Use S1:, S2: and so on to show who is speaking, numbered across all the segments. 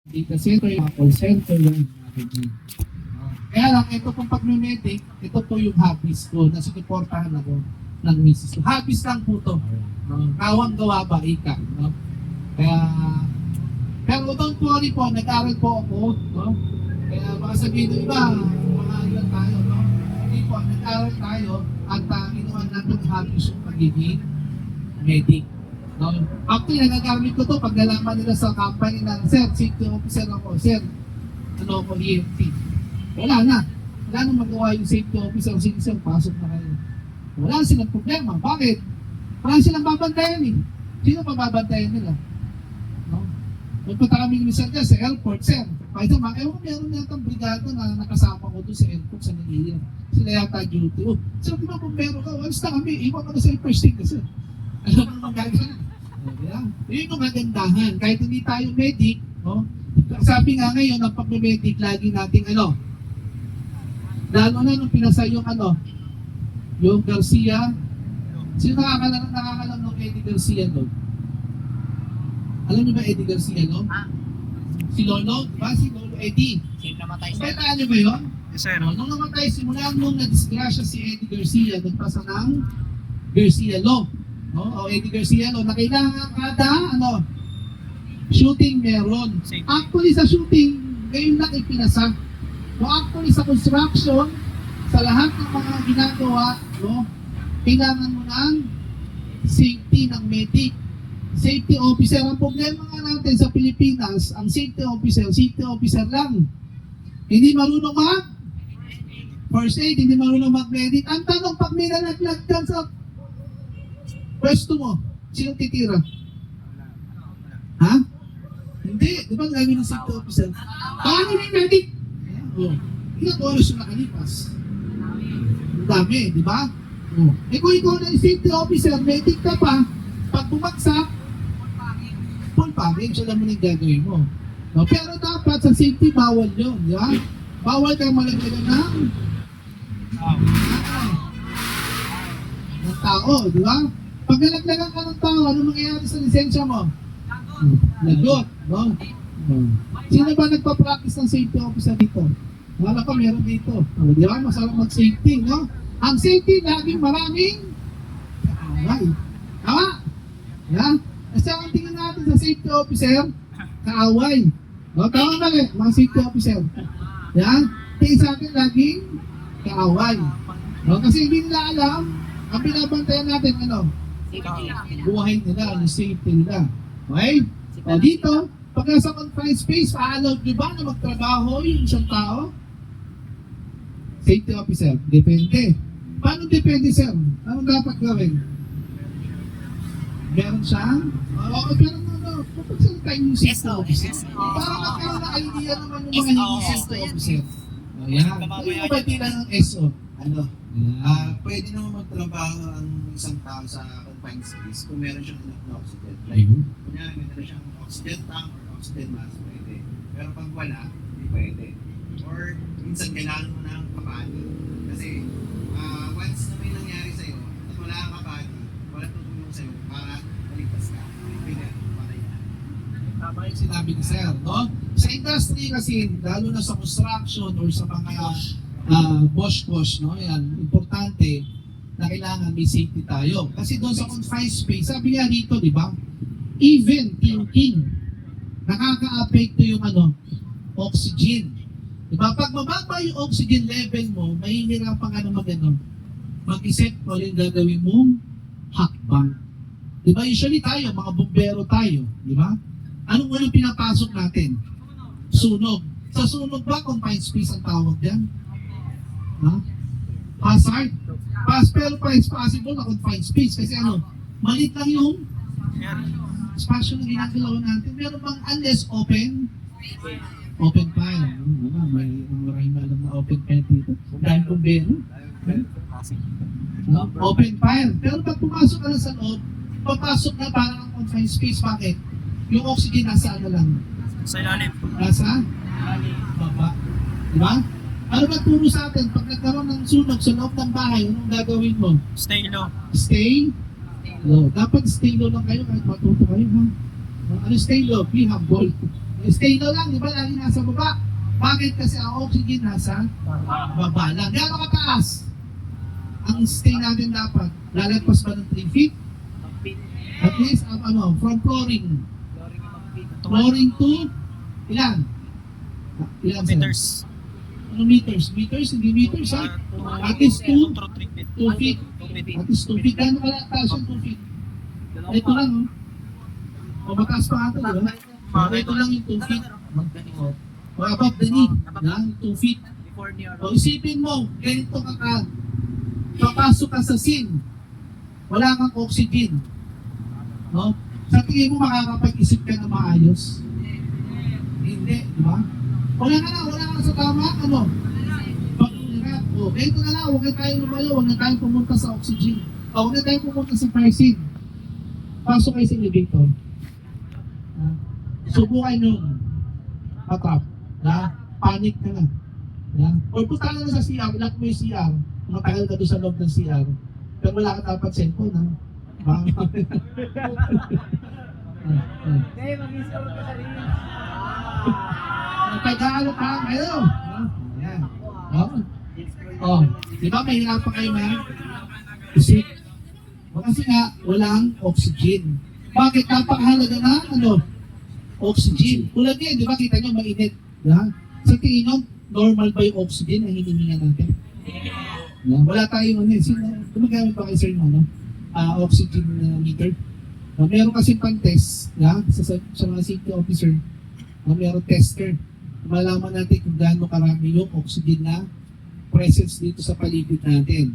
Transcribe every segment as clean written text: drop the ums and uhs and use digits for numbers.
S1: data center, mga call center, yung mga ganyan. Kaya lang, ito pong pag-medic, ito po yung hobbies ko, na sinuportahan ako ng misis ko. Hobbies lang po to. Kawang gawa ba, ika. No? Kaya, pero don't worry po, nag-aral po ako. No? Kaya baka sabihin ng iba, mga ilan tayo. No? Hindi po, nag-aral tayo at inuwan natin hobbies yung pagiging medic. No? Actually, nagagamit ko to pag nalaman nila sa company ng sir, safety officer ako, sir, ano ako, EMT. Wala na. Wala nang magawa yung safety officer, sige sir, pasok na kayo. Wala silang problema. Bakit? Wala silang babantayan eh. Sino pa babantayan nila? No? Nagpunta kami minsan dyan sa airport, sir. Kahit naman, ewan ko meron yatang brigada na nakasama ko doon sa airport sa Manila. Sila yata duty. Oh, sir, di ba bumbero ka? Walis na kami. Iwan ka na sa first thing kasi. Alam mo naman gagawin. Yeah. Yun yung magandahan. Kahit hindi tayo medic, no? Sabi nga ngayon, ang pag-medic, lagi nating ano, lalo na nung pinasa yung ano, yung Garcia. Sino nakakalam ng Eddie Garcia, no? Alam niyo ba Eddie Garcia, no? Si Lolo, diba? Si Lolo Eddie.
S2: Sino namatay sir?
S1: Pwede niyo ba yun?
S2: Yes sir.
S1: Nung namatay, simula nung na-disgrasya si Eddie Garcia, nagpasa ng Garcia Law. No? O Eddie Garcia Law, na kailangan kada, ano, shooting meron. Actually sa shooting, ngayon lang ipinasa. No, actually sa construction, sa lahat ng mga ginagawa, no, kailangan mo ng safety ng medic. Safety officer. Ang problema nga natin sa Pilipinas, ang safety officer lang. Hindi marunong first aid, hindi marunong mag-medic. Ang tanong, pag may nalaglag dyan sa pwesto mo, sinong titira? Ha? Hindi. Di ba gagawin ng safety officer? Paano yung medic? Oh. Ilang oras yung nakalipas? Ang dami, di ba? Oh. Eh kung ikaw na yung safety officer, medic ka pa, pag bumagsak, full package, alam mo na yung gagawin mo. No? Pero dapat sa safety, bawal yun. Di ba? Bawal kang malaglagan ng tao, di ba? Pag nalaglagan ka ng tao, ano mangyayari sa lisensya mo? Lagot, no? Sino ba nagpa-practice ng safety officer dito? Wala pa meron dito. Di ba? Masarap mag-safety, no? Ang safety, laging maraming kaaway. Tama? Yeah? Kasi ang tingin natin sa safety officer, kaaway. No? Tama ba mga safety officer? Yeah? Tingin sa atin, laging kaaway. No? Kasi hindi nila alam, ang binabantayan natin, ano? Buhay nila, yung safety nila. Okay? O dito, pag nasa confined space, pa-allow nyo ba na magtrabaho yung isang tao? Safety officer, depende. Paano depende, sir? Anong dapat gawin? Meron siyang? Pero kapagsalita yung safety officer. Para magkaroon na idea naman yung mga hindi safety officer. O yan. Ano ba tila ng SO?
S3: Ano? Pwede naman magtrabaho ang isang tao sa confined space kung meron siyang enough na oxygen. Like, kunyari, meron siyang oxygen tank or oxygen mask, pwede. Pero pag wala, hindi pwede. Or minsan kailangan mo ng kapani. Kasi once na may nangyari sa'yo at wala kang kapani, wala tutulong sa'yo para maligtas ka. Pwede, patay ka.
S1: Tama yung sinabi ni sir, no? Sa industry kasi, lalo na sa construction or sa mga bosch, no? Yan, importante na kailangan may safety tayo. Kasi doon sa confined space, sabi nga dito, di ba? Even thinking, nakaka-apekto yung ano, oxygen. Di ba? Pag mababa yung oxygen level mo, mahihirapan ka na mag-isip o yung gagawin mong hakbang. Di ba? Usually tayo, mga bumbero tayo, di ba? Anong unang pinapasok natin? Sunog. Sa sunog ba, confined space ang tawag yan? Ha? Hazard. Pero pa it's possible na confined space kasi ano, maliit lang yung spasyo na ginagalaw natin. Meron bang unless open fire. Maraming alam na open fire dito. Dahil bumbero. Open fire. Pero pag pumasok ka na sa loob, papasok na parang ang confined space. Bakit? Yung oxygen nasa ano lang?
S2: Sa ilalim.
S1: Nasa? Baba. Diba? Ano ba turo sa atin? Pag nagkaroon ng sunog sa loob ng bahay, anong gagawin mo?
S2: Stay low.
S1: Stay low. Dapat stay low lang kayo kahit matuto kayo, ha? Ano stay low? Be humble. Stay low lang, di ba? Lagi nasa baba. Bakit? Kasi ang oxygen nasa baba lang. Gano'ng kataas? Ang stay natin dapat, lalagpas ba ng 3 feet? At least, from flooring. Flooring to, ilan? Ilan sir?
S2: Meters.
S1: Ano meters? Meters? Hindi meters ha? At least 2 feet. At least 2 feet. Gano'ng kataas yung 2 feet? Ito lang, oh. O mataas pa ito, di ba? So, ito lang yung 2 feet. O above the knee. Yan, 2 feet. O isipin mo, ganito ka papasok ka sa scene. Wala kang oxygen. No? Sa tingin mo makakapag-isip ka na maayos? Hindi, di ba? Wala ka na sa tama, ano? Pag-hirap. O, ganito na lang, huwag na tayong lumayo, huwag na tayong pumunta sa oxygen. O, huwag na tayong pumunta sa fire scene. Pasok kayo sa elevator. Subukan nyo. Patap. Panic ka na. Or punta ka na sa CR, lock mo yung CR. Matagal ka doon sa loob ng CR. Pero wala ka dapat cellphone, ha? Baka
S2: Hey, mag-install ka sa rin.
S1: Nagkagalo ka, ayun. Ayan. Oh. Di ba mahirapan kayo isip? Kasi nga, walang oxygen. Bakit? Napakahalaga na, oxygen. Tulad yan, di ba? Kita nyo, mainit. Sa tingin nyo, normal ba yung oxygen na hinihinga natin? Wala tayong gumagamit pa kayo sir ng oxygen meter. Meron kasi pang-test sa mga safety officer. Meron tester. Malaman natin kung gaano karami yung oxygen na presence dito sa paligid natin.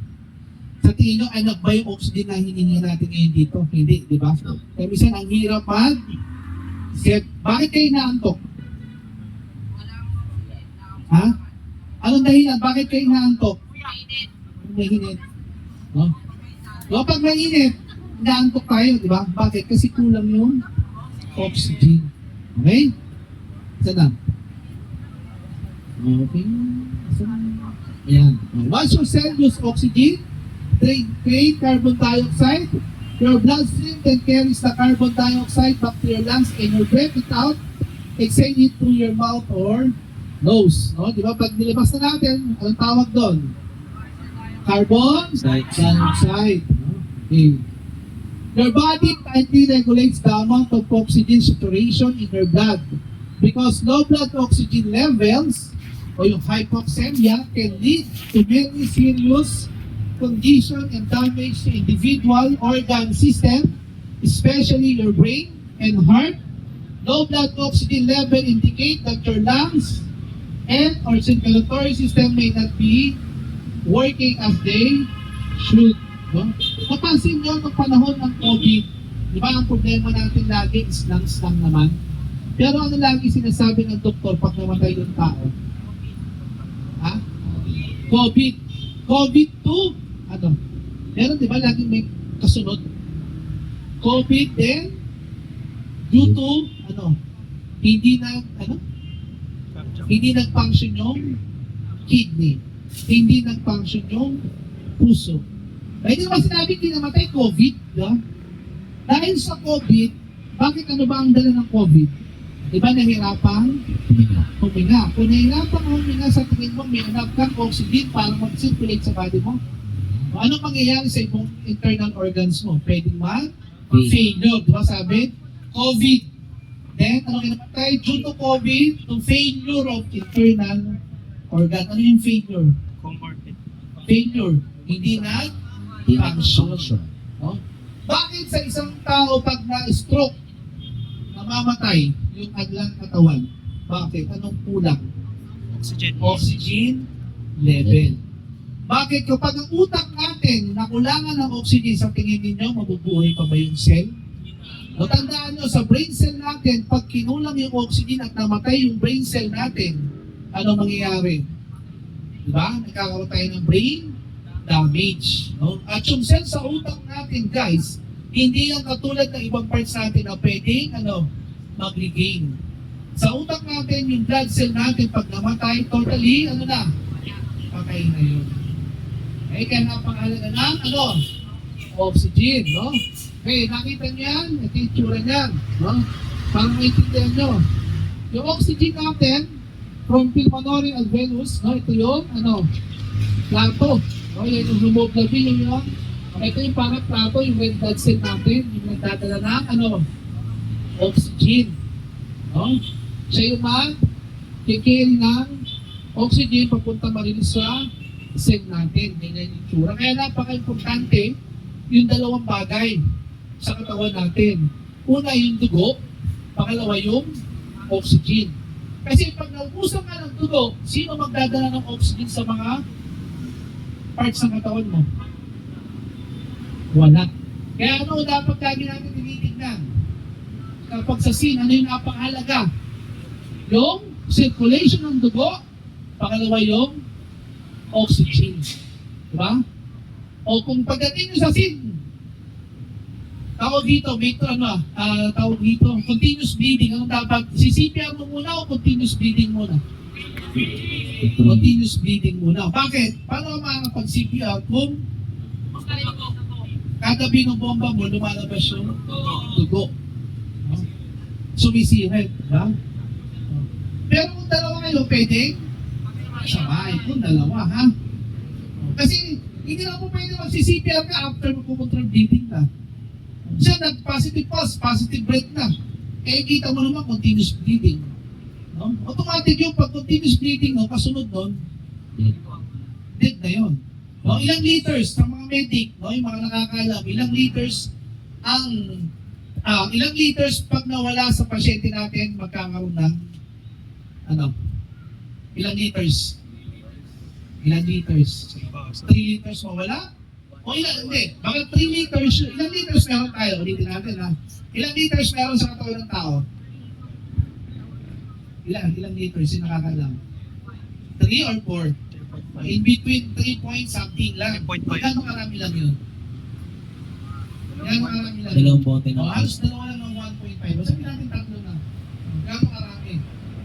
S1: Sa tingin nyo, anak ba yung oxygen na hinihinga natin ngayon dito? Hindi, di ba? Kaya minsan, ang hirap set. Bakit kayo naantok? Ha? Anong dahilan? Bakit kayo naantok? Mainit. No? Pag mainit, naantok tayo, di ba? Bakit? Kasi kulang yung oxygen. Okay? Sana. Okay. Ayan. Once your cell use oxygen, create carbon dioxide. Your bloodstream then carries the carbon dioxide back to your lungs and you breathe it out, exhale it through your mouth or nose. No? Di ba? Pag nilabas na natin, anong tawag doon? Carbon dioxide. Okay. Your body tightly regulates the amount of oxygen saturation in your blood because low blood oxygen levels o yung hypoxemia can lead to many serious condition and damage to individual organ system, especially your brain and heart. Low blood oxygen level indicate that your lungs and or circulatory system may not be working as they should. No? Napansin nyo nung panahon ng COVID, di ba ang problema natin lagi is lungs lang naman. Pero ano lagi sinasabi ng doktor pag namatay yung tao? Ha? COVID. COVID-2. Ano? Meron di ba lagi may kasunod? COVID then due to hindi nag-function yung kidney. Hindi nag-function yung puso. Hindi naman sinabing hindi namatay COVID. Dahil sa COVID, bakit ano ba ang dala ng COVID? Diba nahirapang huminga. Kung nahirapang huminga sa tingin mo, may enough kang oxygen para mag-circulate sa body mo. Ano mangyayari sa ibang internal organs mo? Pwedeng ma-failure. Diba sabi? COVID. Then, ano kinamatay? Due to COVID, to failure of internal organ. Ano yung failure? Failure. Hindi function. No? Bakit sa isang tao pag na-stroke, namamatay yung kanilang katawan? Bakit? Anong kulang? Oxygen level. Bakit kapag ang utak natin nakulangan ng oxygen, sa tingin ninyo, mabubuhay pa ba yung cell? O tandaan nyo, sa brain cell natin, pag kinulang yung oxygen at namatay yung brain cell natin, ano mangyayari? Diba? Nagkakaroon tayo ng brain damage. No? At yung cell sa utak natin, guys, hindi yan katulad ng ibang parts natin na pwedeng mag-regain. Sa utak natin, yung blood cell natin, pag namatay, totally, patay na yun. Kaya napakahalaga ng oxygen, no? Okay, nakita niyo yan? Ito yung tsura niyan, no? Parang maintindihan nyo. Yung oxygen natin, from pulmonary alveolus, no, ito yung, plato. No, yan yung hemoglobin, yung ito yung parang plato, yung red blood cell natin, yung nagdadala ng, oxygen. No? Siya yung kikil ng oxygen papunta marilis sa cell natin. Ganyan yung tsura. Kaya napaka-importante yung dalawang bagay sa katawan natin. Una yung dugo, pangalawa yung oxygen. Kasi pag naubusan ka ng dugo, sino magdadala ng oxygen sa mga parts ng katawan mo? Wala. Kaya dapat lagi natin tinitignan? Kapag sa scene, ano yung napakahalaga? Yung circulation ng dugo, pangalawa yung oxygen. Diba? O kung pagdating nyo sa scene, tawag dito, tawag dito, continuous bleeding. Anong dapat? CPR mo muna o continuous bleeding muna? Continuous bleeding muna. Bakit? Paano ka makakapag-CPR kung kada binobomba mo, lumalabas yung dugo? Sumisirit, diba? Pero kung dalawa kayo, pwede sabay kung dalawa, ha? Kasi hindi na po pwede mag-CPR ka after magpupunta ng bleeding ka. Siya nag-positive pulse, positive breath na. Eh, kita mo naman continuous bleeding. No? Automatic yung pag continuous bleeding, no, kasunod nun, dead na yun. No? Ilang liters ng mga medic, no, yung mga nakakalam, ilang liters pag nawala sa pasyente natin, magkakaroon ng ilang liters? Ilang liters? 3 liters mawala? O hindi. Bakit 3 liters? Ilang liters meron tayo? Ulitin natin, ha? Ilang liters meron sa katawan ng tao? Ilang liters yung nakakalam? 3 or 4? In between 3 point something lang. Gano'ng karami lang yun? Gano'ng karami lang yun?
S2: Dalawang bote
S1: O,
S2: na.
S1: halos dalawa lang ng 1.5. Sabi natin 3 na. Gano'ng karami?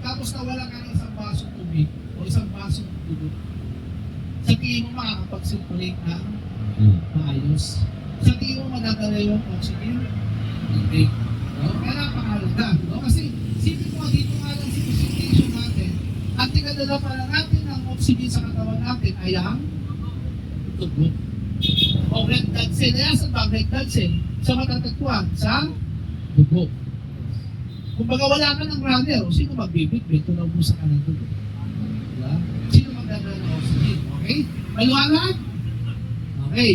S1: Tapos nawala ka ng isang basong tubig o isang basong tubig. Sa tingin mo makakapag-circulate ng maayos. Sa tingin mo madadala yung oxygen? Hindi. No? Kaya napakahalaga. No? Kasi sipin mo dito nga lang sa presentation natin, ang tinadala pala natin ng oxygen sa katawan natin ay ang dugo. O red blood cell. Kaya saan ba ang red blood cell? Sa matatagpuan? Sa dugo. Kung baga wala ka ng runner, sino magbibit-bit kung naubusan ka ng dugo? Diba? Sino magdadala ng oxygen? Okay? Maliwanag? Okay.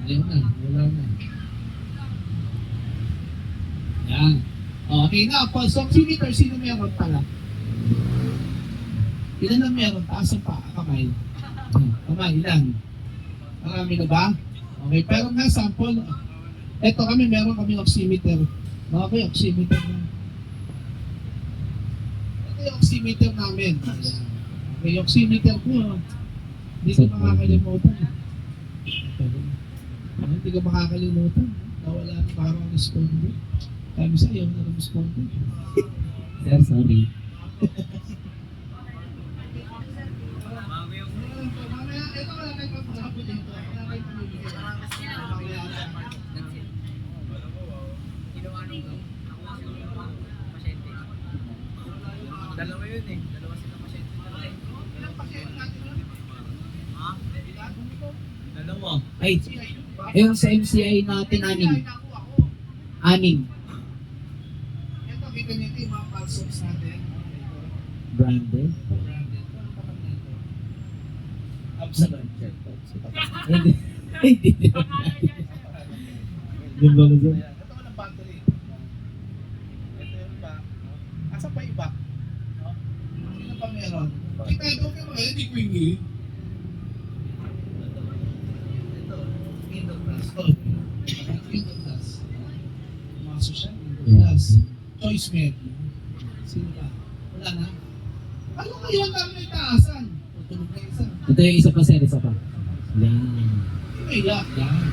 S1: Ayaw na. Wala na. Yan. Okay na. Pulse oximeter, sino meron pala? Ilan ang meron? Taas ang paa. Kamay. Kamay, ilan? Marami na ba? Okay. Pero nga, sample. Ito kami, meron kami oximeter. Okay, oximeter na. Ito yung oximeter namin. Ayan. Okay, oximeter po. Hindi ko makakalimutan. Hindi ko makakalimutan. Nawala na parang responde. Sabi sa iyo na responde.
S2: Sir, sorry.
S1: Mamaya, ito wala kayo pagpapapot dito. Wala kayo pamibigay.
S4: Dalawa yun eh. Dalawa silang pasyente.
S1: Ilang pasyente natin ulit?
S4: Ha? Dalawa.
S2: Ay, yung sa MCI natin, 6. 6.
S1: Ito, kita nito yung mga pulse natin.
S2: Branded.
S1: Absalon.
S2: Hindi. Hindi. Yung ba gusto?
S1: Ito ko ng battery. Ito yung iba. Asa pa iba? Sino pa meron? Kita ito, hindi ko hingi. Ito, Indoclass. Indoclass. Mga social, Indoclass. Choice med. Sino ba? Wala na? Ano kayo ang dami taasan? Tutulog na isa.
S2: Ito yung isa pa, sir. Isa pa. Yan.
S1: Hindi iyak.
S2: Yan.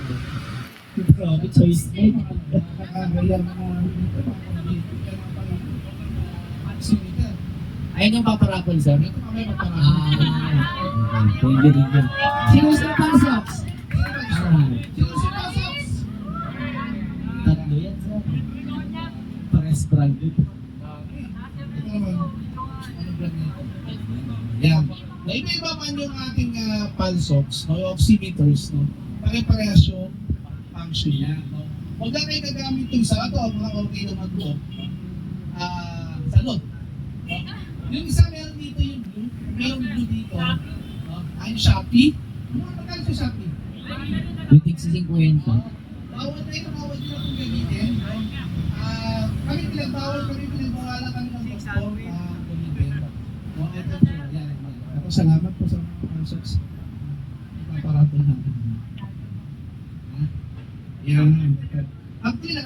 S2: Grabe, choice mo.
S1: Nakakagaya na oximeter.
S2: Ayun yung paparapol, sir.
S1: Ito kami magparami.
S2: Thank you, thank you. Sino sa pasoks?
S1: Sino si Pasox?
S2: Tatlo yan, sir. Pares branded.
S1: Ito naman. Na iba-iba man yung ating pulse ox, no, yung oximeters, no, pare-parehas yung function niya. No. Huwag lang kayo gagamit yung sa ito, mga okay naman po. Salot. No. Yung isa meron dito yung blue, meron blue dito. No. Ay, Shopee. Ano ang magkano sa Shopee?
S2: Yung tig sa 50.
S1: Bawal na ito, bawal nyo itong gamitin. No. Kami pinagbawalan kami ng doktor gamitin. No, ito po, yan. Ako salamat po sa mga concepts. Aparato natin. Yan. Actually,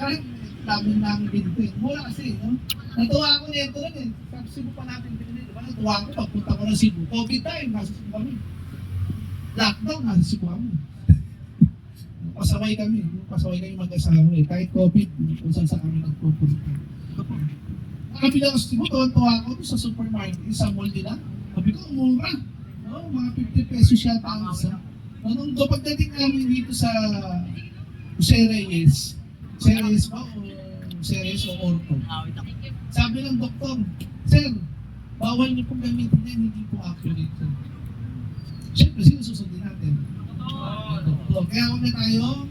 S1: namin din ito eh. Mula kasi, no? Natuwa ako nito rin eh. Sa Cebu pa natin din eh. Diba? Natuwa ako pagpunta ko ng Cebu. COVID time, nasa Cebu kami. Lockdown, nasa Cebu kami. Pasaway kami. Pasaway kami mag-asawa eh. Kahit COVID, kung saan sa kami nagpupunta. Nakapila ko sa Cebu, tuwan-tuwa ako sa supermarket, sa mall nila. Sabi ko, mura. No? Mga 50 pesos yata ang isa. Nung pagdating namin dito sa Jose Reyes ba o Jose Reyes o Orto? Sabi ng doktor, Sir, bawal niyo pong gamitin yan, hindi po accurate. Siyempre, sino susundin natin? Doktor. Kaya huwag na tayo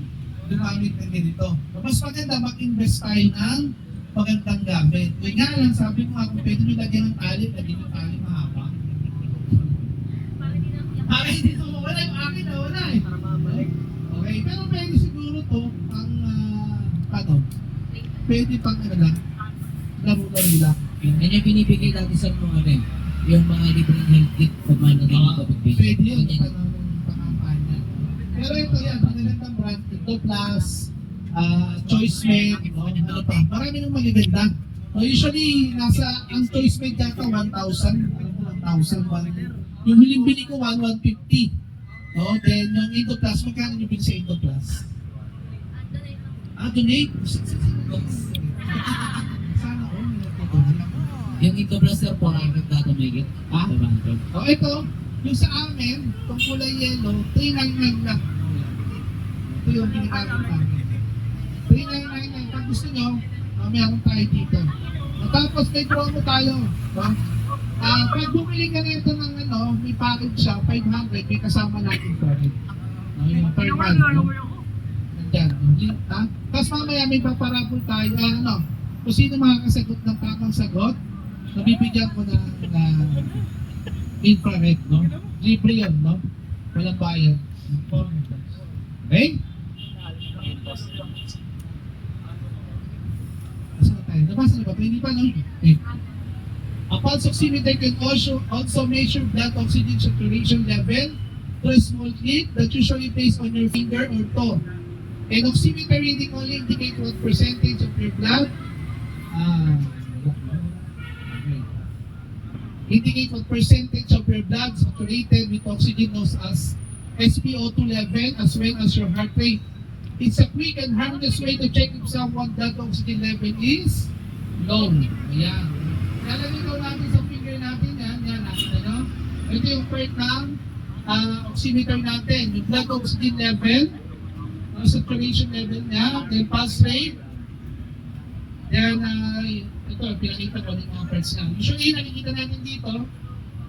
S1: gumamit ng ganito. Mas maganda mag-invest tayo ng magandang gamit. Kaya nga lang, sabi ko nga, kung pwede nyo lagyan ng tali, lagyan ng tali mahaba. Para hindi ito mawala, yung akin na wala eh. Okay, pero pwede siguro to pang, pwede pang lang, laro-laro lang.
S2: Yan yung binibigay natin sa mga yung mga libreng health kit pag may naging COVID.
S1: Pwede yun, pang-kampanya. Pero ito yan, magandang brand, ito plus, choice made, no? Ano pa, marami nang magaganda. No, usually, ang choice made yata 1,000, 1,000. Yung huling-bili ko, 150. No? Then, yung Indo Plus, magkano yung bili sa Indo Plus? Donate? Sana all,
S2: Yung Ito Blaster po, ang nagtatamigit.
S1: ito, yung sa amin, itong kulay yellow, 399 lang. Ito yung ginagamit namin. 399, pag gusto nyo, meron tayo dito. Tapos may promo tayo. No? Pag bumili ka nito ng may package siya, 500, may kasama natin per head. Yung per month. No? Nandyan. No? Tapos mamaya may paparapol tayo. Kung sino makakasagot ng tamang sagot, nabibigyan ko ng infrared. No? Libre yun, no? Walang bayad. Okay? Nasa na tayo? Nabasa na ba? Hindi pa, no? Okay. A pulse oximeter can also measure blood oxygen saturation level through a small clip that usually placed on your finger or toe. An oximeter reading only indicate what percentage of your blood indicate what percentage of your blood saturated with oxygen known as SpO2 level as well as your heart rate. It's a quick and harmless way to check if someone's blood oxygen level is low. Ayan. Lalagay daw natin sa finger natin yan natin, Ito yung part ng oximeter natin, yung blood oxygen level, saturation level niya, then pulse rate, then ito, pinakita ko ng mga parts niya. Usually, nakikita natin dito,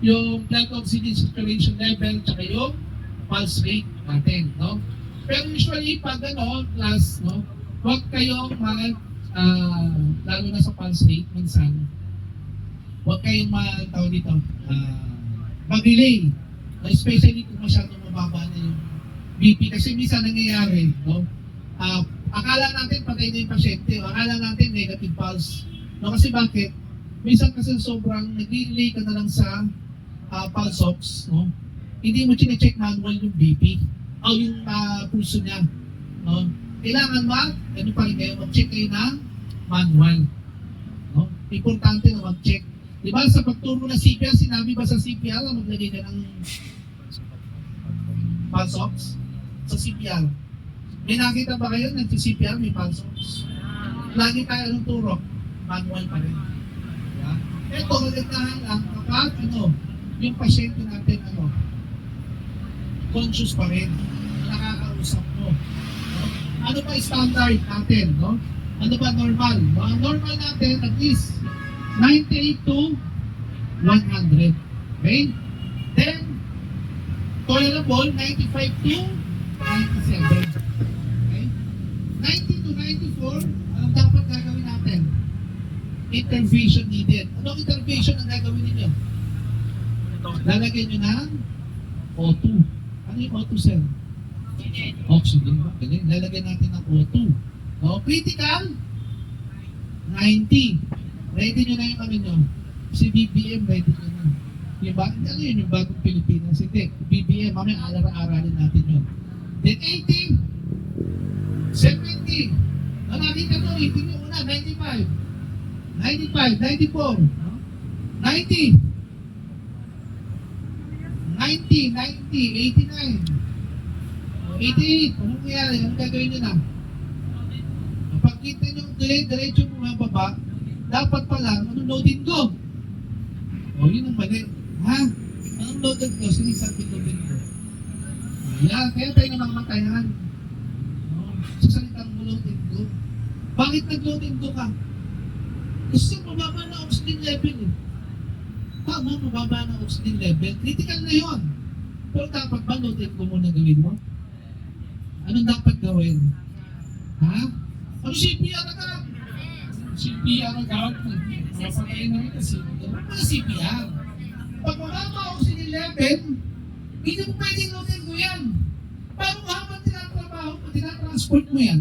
S1: yung blood oxygen saturation level, tsaka yung pulse rate natin, no? Pero usually, pag class, huwag kayong lalo na sa pulse rate, minsan, huwag kayong tawag dito, mag-delay. Especially kung masyadong mababa na yung BP. Kasi minsan nangyayari, akala natin patay na yung pasyente, akala natin negative pulse. No, kasi bakit? Minsan kasi sobrang nag-delay ka na lang sa pulse ox, hindi mo chine-check manual yung BP o yung pulso niya. Kailangan mag-check kayo ng manual. Importante na mag-check. Diba sa pagturo ng CPR, sinabi ba sa CPR na maglagay ka ng pulse ox? Sa CPR. May nakita ba kayo na sa CPR may pulse ox? Lagi tayo ng turo, manual pa rin. Diba? Ito, magandaan lang kapag yung pasyente natin conscious pa rin, nakakausap mo. Ano ba standard natin? Ano ba normal? Ang normal natin at least 98 to 100. Okay? Then, Tolerable, 95 to 97. Okay? 90 to 94, anong dapat gagawin natin? Intervention needed. Anong intervention ang gagawin ninyo? Lalagyan nyo ng O2. Ano yung O2, sir? Oxygen. Galing. Lalagyan natin ng O2. O, critical, 90. Ready nyo na yung ano nyo. Si BBM, ready nyo na. Yung ano yun, yung bagong Pilipinas. Hindi, BBM, mamaya aralin natin yun. Then 80, 70. Nakita nyo, ito nyo una, 95. 95, 94. 90. 90, 89. 88. Anong nangyari? Anong gagawin nyo na? Kapag kita nyo diretso bumababa, dapat pala, anong loading go? O, yun ang mali. Ha? Anong loading go? Sinisabi loading go. Ayan, kaya tayo namamatayan. Sa salitang loading go. Bakit nag-loading go ka? Kasi mababa na oxygen level eh. Tama, mababa na oxygen level. Critical na yun. Pero dapat ba loading go muna gawin mo? Anong dapat gawin? Ha? Ano CPR agad? CPR agad? Mapakain namin kasi. Ano ba CPR? Pag mababa oxygen level, hindi mo pwedeng loading go yan. Paano habang tinatrabaho mo, tinatransport mo yan?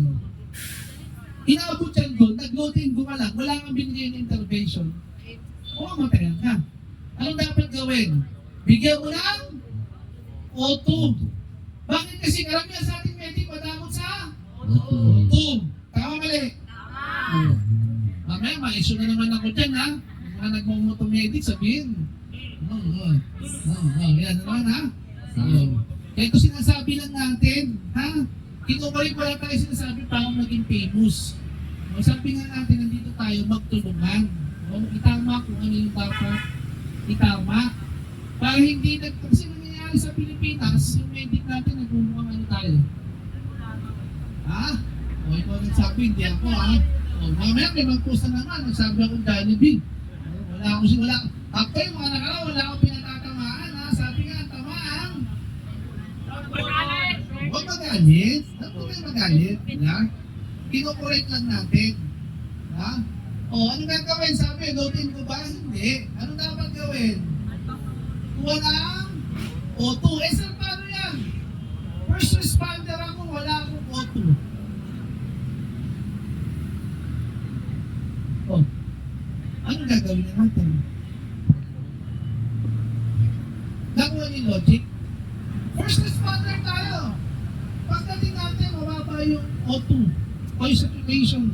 S1: Inaabot yan doon, nag-loading go ka lang, wala kang binigay ng intervention. O, matayan ka. Anong dapat gawin? Bigyan mo ng O2. Bakit kasi karamihan sa ating medic madamot sa O2? Tama mali? Mamaya, ma-issue na naman ako dyan, ha? Mga nagmumotomedic, sabihin. Yan naman, ha? Kaya ito sinasabi lang natin, ha? Kinukulit wala tayo sinasabi paano maging famous. Sabi nga natin, nandito tayo magtulungan. Itama kung ano yung dapat itama. Para hindi kasi nangyayari sa Pilipinas, yung medic natin nagmumukhang ano tayo. Ha? O ikaw nagsabi, hindi ako, ha? O mamaya may mag-post na naman, nagsabi akong Jollibee. Wala akong Actually, mga nakaraw, wala akong pinatatamaan, ha? Sabi nga, tamaan. Huwag magalit. Huwag kayo magalit. Ha? Kinukorek lang natin. Ha? O, ano gagawin? Sabi, loading ko ba? Hindi. Ano dapat gawin? Kuha ng O2. Eh, sir, paano yan? First responder ako, wala akong O2. O, ano gagawin na natin? Nakuha ni logic? First responder tayo. Pagdating natin, mababa yung O2 o yung saturation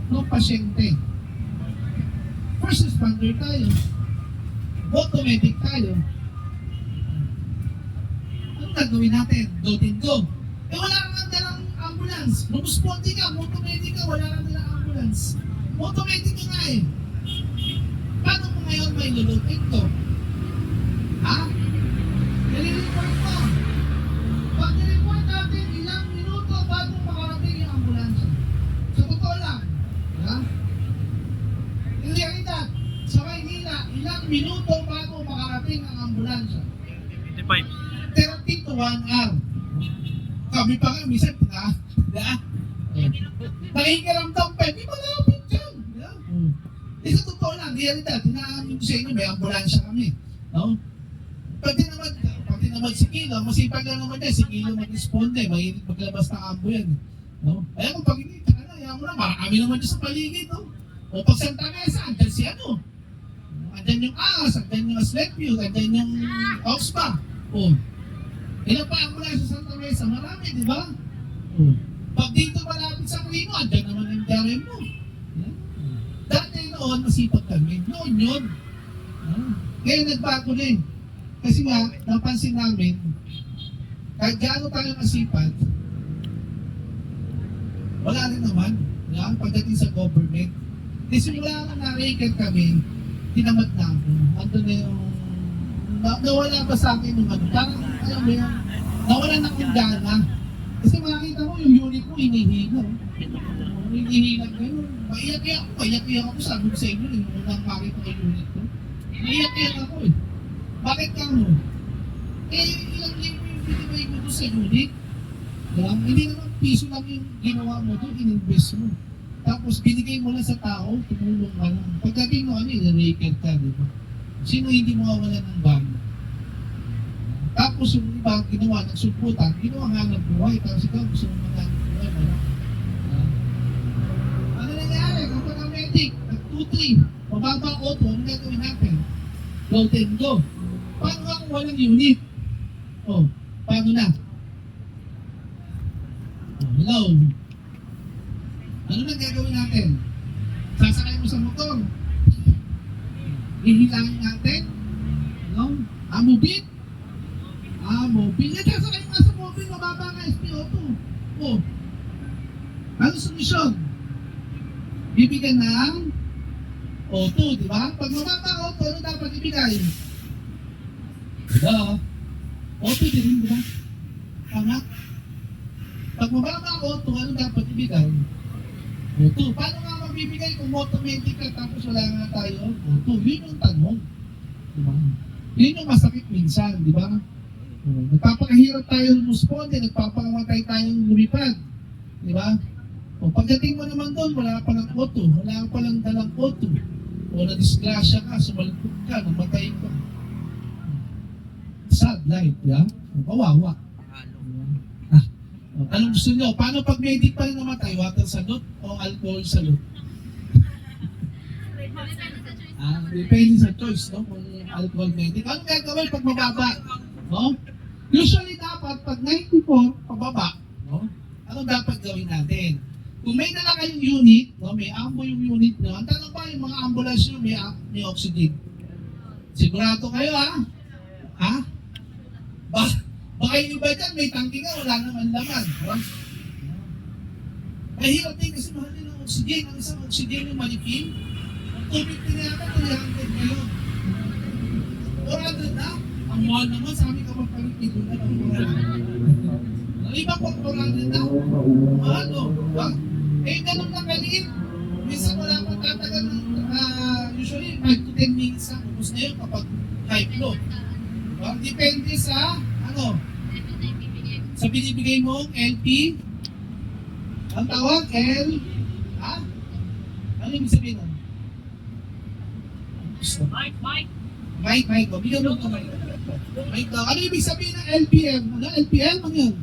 S1: ng pasyente. First responder tayo. Automatic tayo. Ano gagawin natin? Loading go. Eh wala kang dalang ambulance. Lumusponti ka, automatic ka, wala kang dalang ambulance. Automatic ka nga eh. Paano mo ngayon may loading go? Ha? Nilireport mo. Pag nireport natin, ilang minuto bago makarating yung ambulansya. Sa totoo lang. Ha? In realidad, sa Maynila, ilang minuto bago makarating ang ambulansya?
S4: 55.
S1: 30 to 1 hour. Kami pa nga, minsan, nakikiramdam pa, di malapit dyan. Eh sa totoo lang, di realidad, tinaamin ko sa inyo, may ambulansya kami. No? Pati naman si Kilo, masipag lang naman yan, si Kilo mag-responde, mahilig maglabas ng ambo yan. No? Kaya kung pag hindi, ayaw mo na, marami naman dyan sa paligid. No? O pag Santa Mesa, andyan si ano? Andyan yung AAS, andyan yung Aslepio, andyan yung Oxpa. O, ilan pa ang mula sa Santa Mesa? Marami, di ba? O, pag dito malapit sa Rino, andyan naman ang dare mo. Dati noon, masipag kami. Noon yun. Ngayon nagbago na eh. Kasi nga, napansin namin, kahit gaano tayo masipag, wala rin naman. Yan, pagdating sa government. Kasi mula na na-record kami, tinamad na ako. Ando na yung, nawala ba sa akin yung ano, parang, alam mo yun, nawala na akong gana. Kasi makikita mo, yung unit mo, hinihina. Hinihina ko yun. Maiyak-iyak ako, sabi ko sa inyo, yung unang makita ko yung unit ko. Maiyak-iyak ako eh. Bakit ka mo? Eh, ilang libo yung binibigay mo doon sa unit. Diba? Hindi naman piso lang yung ginawa mo doon, in-invest mo. Tapos binigay mo lang sa tao, tumulong ka lang. Pagdating mo, i-raker ka, di ba? Sino hindi mawawala ng value? Tapos yung iba, ginawa ng sulputan, ginawa hanap buhay. Tapos ikaw, gusto mo maghanap buhay, wala. Ano nangyari? Kapag ang medic, nag-2-3, mababa auto, ano gagawin natin? Go 10, go. Paano nga kung walang unit? Oh, paano na? Oh, hello? Ano na gagawin natin? Sasakay mo sa motor? Hihilangin natin? No? Mobile? Mobile. Yan, sasakay mo sa mobile, mababa ka SPO2. Oh. Ano solusyon? Bibigyan ng O2, di ba? Pag mababa O2, ano dapat ibigay? Diba? O2 din, di ba? Tama? Pag mababa O2, ano dapat ibigay? O2. Paano nga magbibigay kung automatic ka tapos wala nga tayo? O2. Yun yung tanong. Diba? Yun yung masakit minsan, di ba? Nagpapakahirap tayo lumusponde, nagpapakamatay tayong lumipad. Di ba? O pagdating mo naman doon, wala pa lang auto, wala pa lang dalang auto. O na-disgrasya ka, sumalpot ka, namatay ka. Sad life, di ba? Kawawa. Anong gusto nyo? Paano pag medic pa rin namatay? Water salute o alcohol salute? Depende sa choice, no? Kung alcohol medic. Anong gagawin pag mababa? No? Usually dapat, pag 94, pababa, no? Anong dapat gawin natin? Kung may dala kayong unit, no? May ambo yung unit nyo, ang tanong pa yung mga ambulance nyo, may oxygen. Sigurado kayo, ha? Ha? Baka yung iba dyan, may tangke nga, wala naman laman. Diba? Mahirap din kasi mahal din ang oxygen. Ang isang oxygen yung malipin. Ang tubig din naman, 300 ngayon. 400 na. Ang mahal naman, sa amin kapag palipin doon na ng 400. Ang iba po, 400 na. Mahal, no? Diba? Eh, ganun lang kaliit. Minsan wala pang tatagal ng, usually, 5 to 10 minutes ang ubus na yun kapag high flow. Diba? Depende sa, sa binibigay mong LP, ang tawag, L, ha? Ano ibig sabihin nun? Mike, o, bigyan mo ito, Mike daw. Ano ibig sabihin ng LPM? Ano, LPM? Ano yan?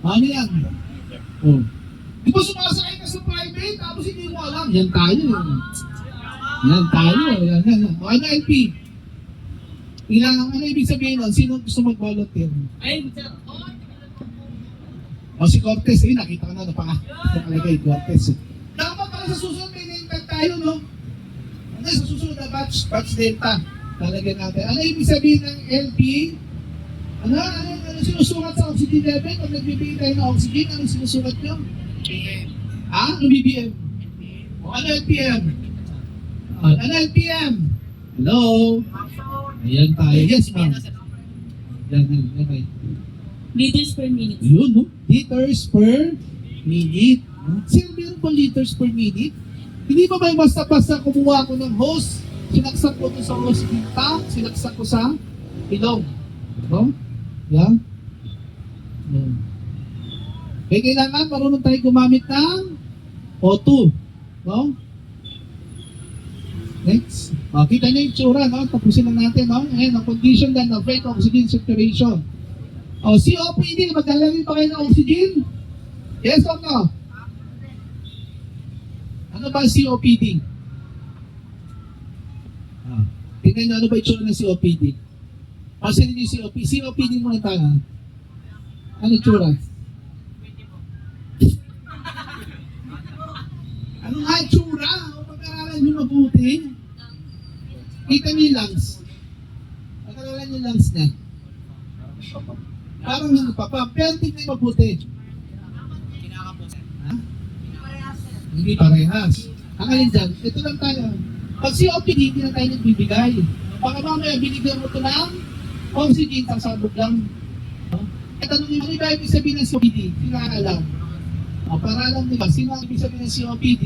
S1: Ano yan? Oh. Di ba sumasakay ka sa private, tapos hindi mo alam? Yan tayo. Yan tayo. Yan. O, ano LP? Ano ibig sabihin nun? Sino gusto mag-volunteer? O si Cortez, nakita ko na nakalagay Cortez. Dapat pala sa susunod may name tag tayo, no? Ano sa susunod na batch delta. Talagyan natin. Ano ibig sabihin ng LP? Ano sinusukat sa oxygen level? Pag nagbibigay tayo ng oxygen, ano sinusukat nyo? Ha? Ano BBM? O ano LPM? Ano LPM? Hello? Ayan tayo. Yes, ma'am. Yan.
S5: Liters per minute.
S1: Yun, no? Liters per minute. Sino meron pa liters per minute? Hindi ba ba yung basta-basta kumuha ko ng hose, sinaksak ko doon sa hose tank, sinaksak ko sa ilong. No? Yan. Yeah. Kaya kailangan marunong tayo gumamit ng O2. No? Next. Kita niyo yung tsura, no? Tapusin na natin, no? Ayan, ang condition then of rate oxygen saturation. COPD, magdalawin pa kayo ng oxygen? Yes or no? Ano ba COPD? Tingnan nyo, ano ba itsura ng COPD? Pansinin nyo yung COPD. COPD muna tayo. Ano itsura? Ano nga itsura? O pag-aralan nyo mabuti. Kita nyo yung lungs. Pag-aralan nyo yung lungs na. Parang hindi pa. Pero tingnan nyo mabuti. Ha? Hindi parehas. Ang alin dyan, ito lang tayo. Pag COPD, hindi na tayo nagbibigay. Baka mamaya, binigyan mo ito ng oxygen, sasabog lang. Tanongin mo, ano ba ibig sabihin ng COPD? Sino alam? Para alam nila, sino ang ibig sabihin ng COPD?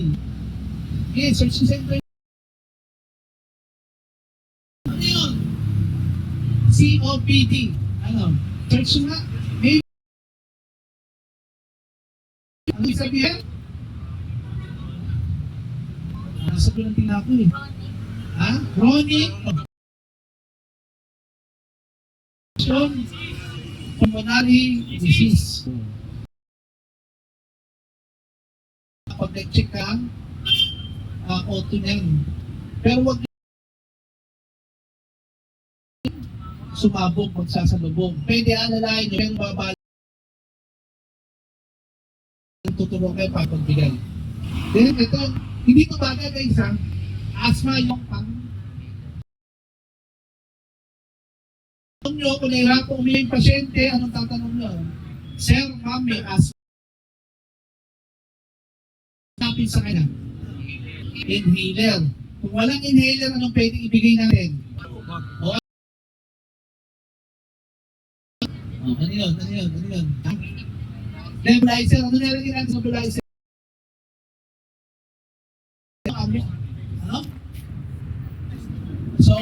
S1: Okay, search nyo sa internet. Ano yun? COPD. Ano? Search nga. Maybe. Ano yung sabihin? Nasa ko lang tingnan ko eh. Ha? Chronic pulmonary disease. Pag nag-check ka, auto niyan. Pero wag sumabog, magsasalubog. Pwede alalahin nyo, pero babalik. Tutulong kayo para pagbigay. Then ito, hindi ko bagay guys ha. Asthma yung pang. Tanong nyo, kung nahihirapan umiyak yung pasyente, anong tatanong nyo? Sir, ma'am, may asthma. Napin sa kanya. Inhaler. Kung walang inhaler, anong pwedeng ibigay natin? O, ano yun? Ano yun? Ano yun? Nebulizer. Ano nilagay natin sa nebulizer? Ano? So,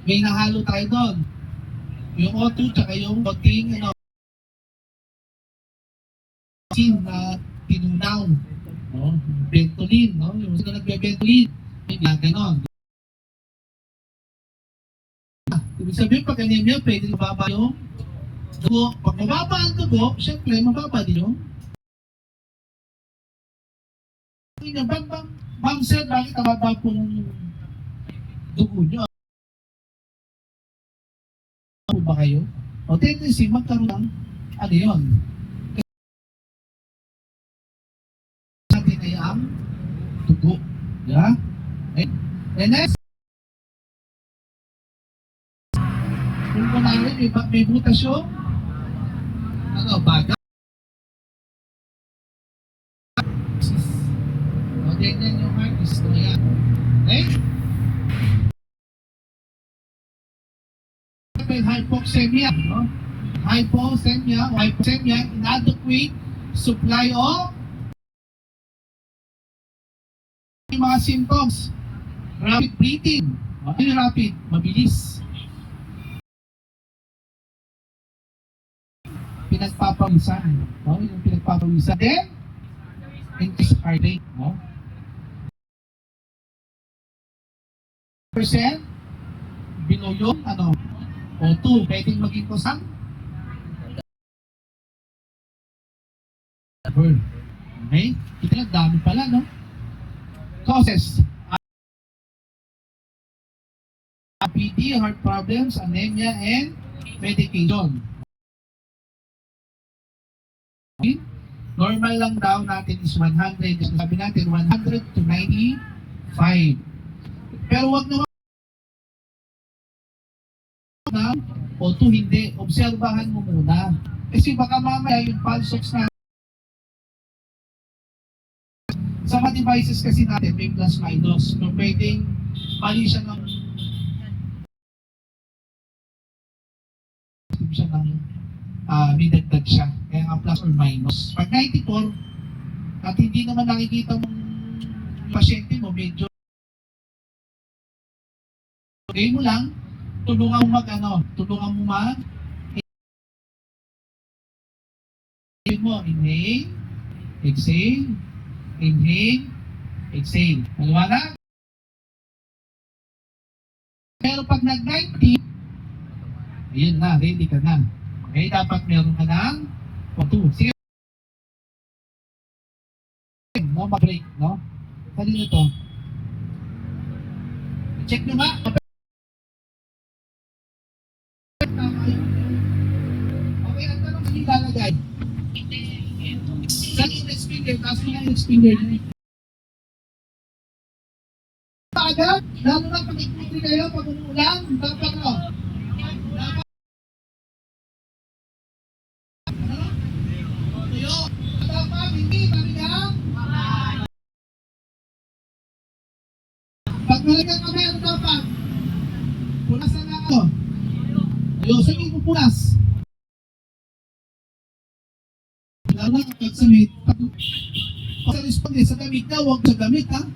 S1: may nahalo tayo doon. Yung O2 tsaka yung konting na tinunaw. No? Ventolin. No? Yung sino nagbe-Ventolin. May ganon. Ibig sabihin, pag anemia, pwede mababa yung dugo. Pag mababa ang dugo, syempre, mababa din yung Ma'am sir, bakit mababa po ng dugo nyo? Ano ba kayo? O tendency, magkaroon ng ano yun? Natin ay ang dugo. Yeah? And next, kung kunwari may butas yung baga. O ganyan yung heart is kaya. Okay? Hypoxemia, no? Hypoxemia, inadequate supply of mga symptoms. Rapid breathing. Ano yung rapid? Mabilis. Pinagpapawisan. No? Yung pinagpapawisan. Then, increase heart rate. No? Percent below yung O2. Pwedeng maging kusang okay? Ito lang, dami pala, no? Causes. PD, heart problems, anemia, and medication. Okay? Normal lang daw natin is 100. Sabi natin 100 to 95. Pero wag naman na O2 hindi. Obserbahan mo muna. Kasi baka mamaya yung pulse ox na sa mga devices kasi natin may plus minus. So pwedeng mali siya ng may dagdag siya. Kaya nga plus or minus. Pag 94 at hindi naman nakikita mong pasyente mo, medyo okay mo lang, tulungan mo inhale, exhale, inhale, exhale. Maliwanag? Pero pag nag-90, ayun na, ready ka na. Okay, dapat meron ka ng O2. Sige. No, mag-break, no? Kanino to? Check nyo ba? Okay, ang tanong saan yung lalagay? Saan yung next finger? Taas mo na yung next finger nyo. Agad, lalo na pag ikutri kayo, pag umuulan, dapat dapat tuyo. Dapat hindi talagang pag nalagang kami, ano dapat? Punasan na ako. Ayusin yung pupunas. Lalo na kapag sa may pag sa responde sa gamit na, huwag sa gamit ha.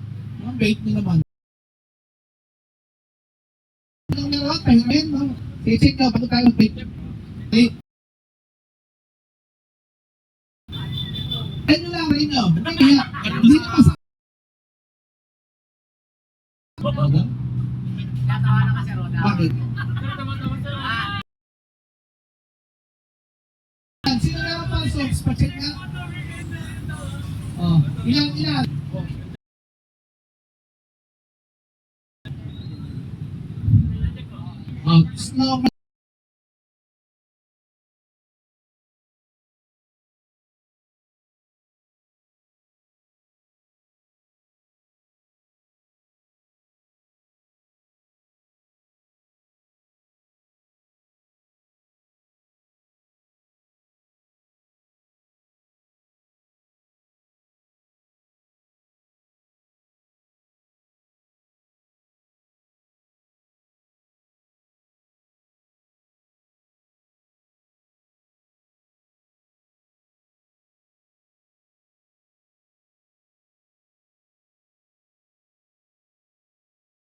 S1: Ang bait nyo naman. Ang meron? pahingahin mo. I-check ka bago tayo mag-picture. Okay. Ano lang rin nyo? Kaya, hindi na masakit. Bakit? Sino meron pa ang songs? Pa-check nga. Oh, ilan? Oh, snow